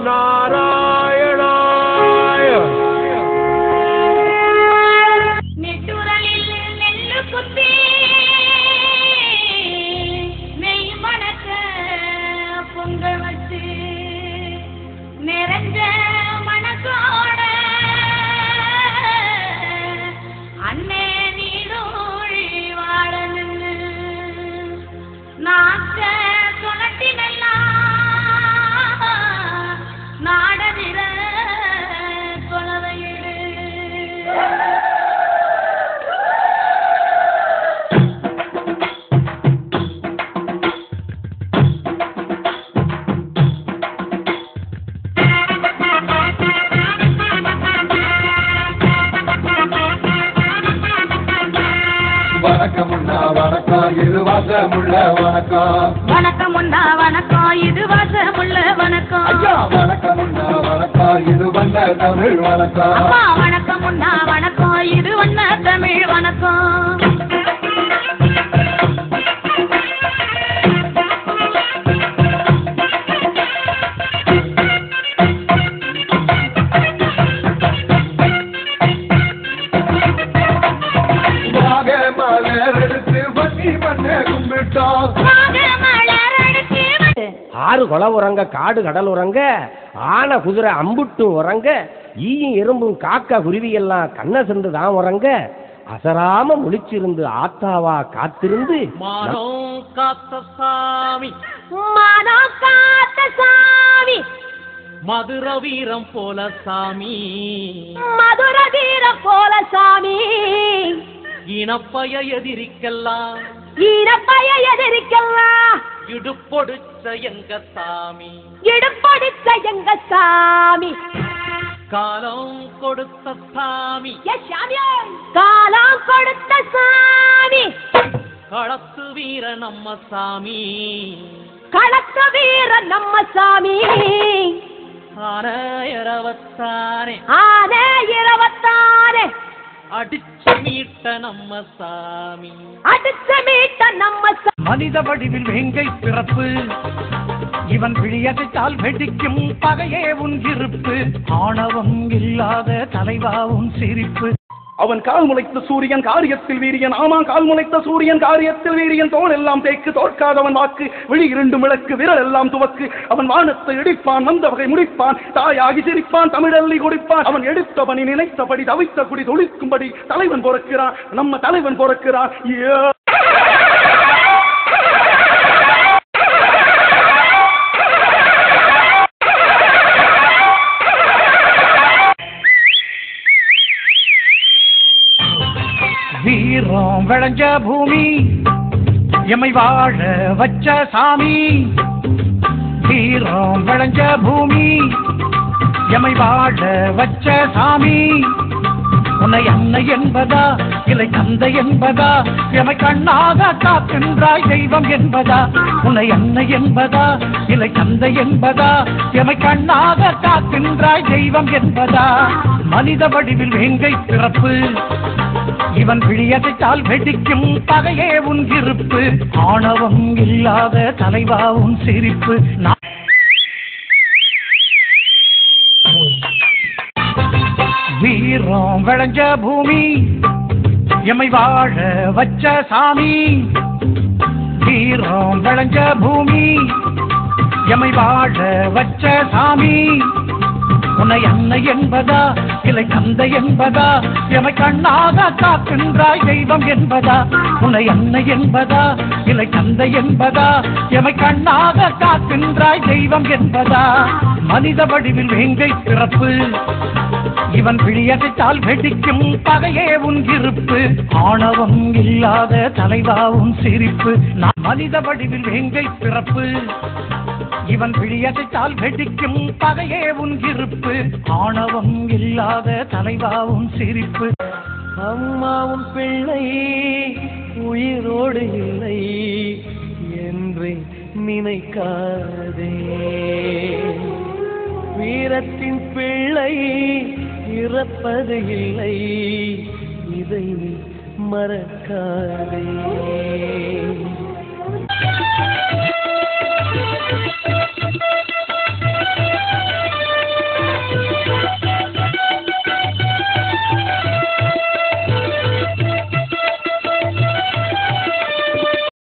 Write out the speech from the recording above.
நாராயணாய. நெட்டுரலில் நெல்லு குத்தி நெய் மணக்க பொங்கல் வச்சு நிறைஞ்ச மணக்கோட அண்ணே நீடோழி வாழ நின்று நாச்ச சொலட்டினெல்லாம் நாடனிற கொலவையிடு. வணக்கமுண்டா வணக்கம் இது வாசமுள்ள வணக்கம். வணக்கமுண்டா வணக்கம் இது வாசமுள்ள வணக்கம். ஐயா வணக்கமுண்டா வணக்கம் இது வந்த தமிழ் வணக்கம். அப்பா வணக்கமுண்டா வணக்கம் இது வண்ண தமிழ் வணக்கம். ஆறு கொலை உறங்க காடு கடல் உறங்க ஆன குதிரை அம்புட்டும் உறங்க ஈயும் எறும்பும் காக்கா குருவி எல்லாம் கண்ண சென்று தான் உறங்க அசராம முழிச்சிருந்து ஆத்தாவா காத்திருந்து மானோ காத்த சாமி மானோ காத்த சாமி மதுர வீரம் போல சாமி மதுர வீரம் போல சாமி இனப்பய எதிரிக்கலாம் ஈரப்பய எதிரிக்கலாம் இடுப்பொடுச்ச எங்க சாமி இடுப்படிச்ச எங்க சாமி காலம் கொடுத்த சாமி காலம் கொடுத்த சாமி களத்து வீர நம்ம சாமி களத்து வீர நம்ம சாமி ஆன இரவத்தானே ஆனே இரவத்தானே அடிச்சு மீட்ட நம்ம சாமி அடிச்சு மீட்ட நம்ம மனித வடிவில் வேங்கை பிறப்பு இவன் விழியதைத்தால் வெடிக்கும் பகையே உன் இருப்பு ஆணவம் இல்லாத தலைவா உன் சிரிப்பு அவன் கால் முளைத்த சூரியன் காரியத்தில் வீரியன் ஆமா கால் முளைத்த சூரியன் காரியத்தில் வீரியன் தோல் எல்லாம் தேக்கு தோற்காதவன் வாக்கு விழி இருண்டு விளக்கு விரல் எல்லாம் துவக்கு அவன் வானத்தை இடிப்பான் வந்த வகை முடிப்பான் தாயாகி சிரிப்பான் தமிழல்லி குடிப்பான் அவன் எடுத்தபடி நினைத்தபடி தவித்த குடி தொழிற்கும்படி தலைவன் பொறுக்கிறான் நம்ம தலைவன் பொறுக்கிறான். வீரம் விளைஞ்ச பூமி எமை வாழ வச்ச சாமி வீரம் விளைஞ்ச பூமி எமை வாழ வச்ச சாமி உன்னை அன்னை என்பதா இல்லை தந்தை என்பதா எமை கண்ணாக காக்கின்றாய் தெய்வம் என்பதா உன்னை அன்னை என்பதா இல்லை தந்தை என்பதா எமை கண்ணாக காக்கின்றாய் தெய்வம் என்பதா மனித வடிவில் வேங்கை பிறப்பு இவன் விழியதைத்தால் வெடிக்கும் பகையே உன் இருப்பு ஆணவம் இல்லாத தலைவா உன் சிரிப்பு வீரம் விளைஞ்ச பூமி எமை வாழ வச்ச சாமி வீரம் விளைஞ்ச பூமி எமை வாழ வச்ச சாமி உன்னை அன்னை என்பதா இல்லை தந்தை என்பதா எமை கண்ணாக காக்கின்றாய் தெய்வம் என்பதா உன்னை அன்னை என்பதா இல்லை தந்தை என்பதா எமை கண்ணாக காக்கின்றாய் தெய்வம் என்பதா மனித வடிவில் வேங்கை பிறப்பு இவன் விழியதைத்தால் வெடிக்கும் பகையே உன் இருப்பு ஆணவம் இல்லாத தலைவா உன் சிரிப்பு மனித வடிவில் வேங்கை பிறப்பு இவன் விழியதைத்தால் வெடிக்கும் பகையே உன் இருப்பு ஆணவம் இல்லாத தலைவா உன் சிரிப்பு அம்மாவும் பிள்ளை உயிரோடு இல்லை என்று நினைக்காதே வீரத்தின் பிள்ளை இறப்பது இல்லை இதை மறக்காதே.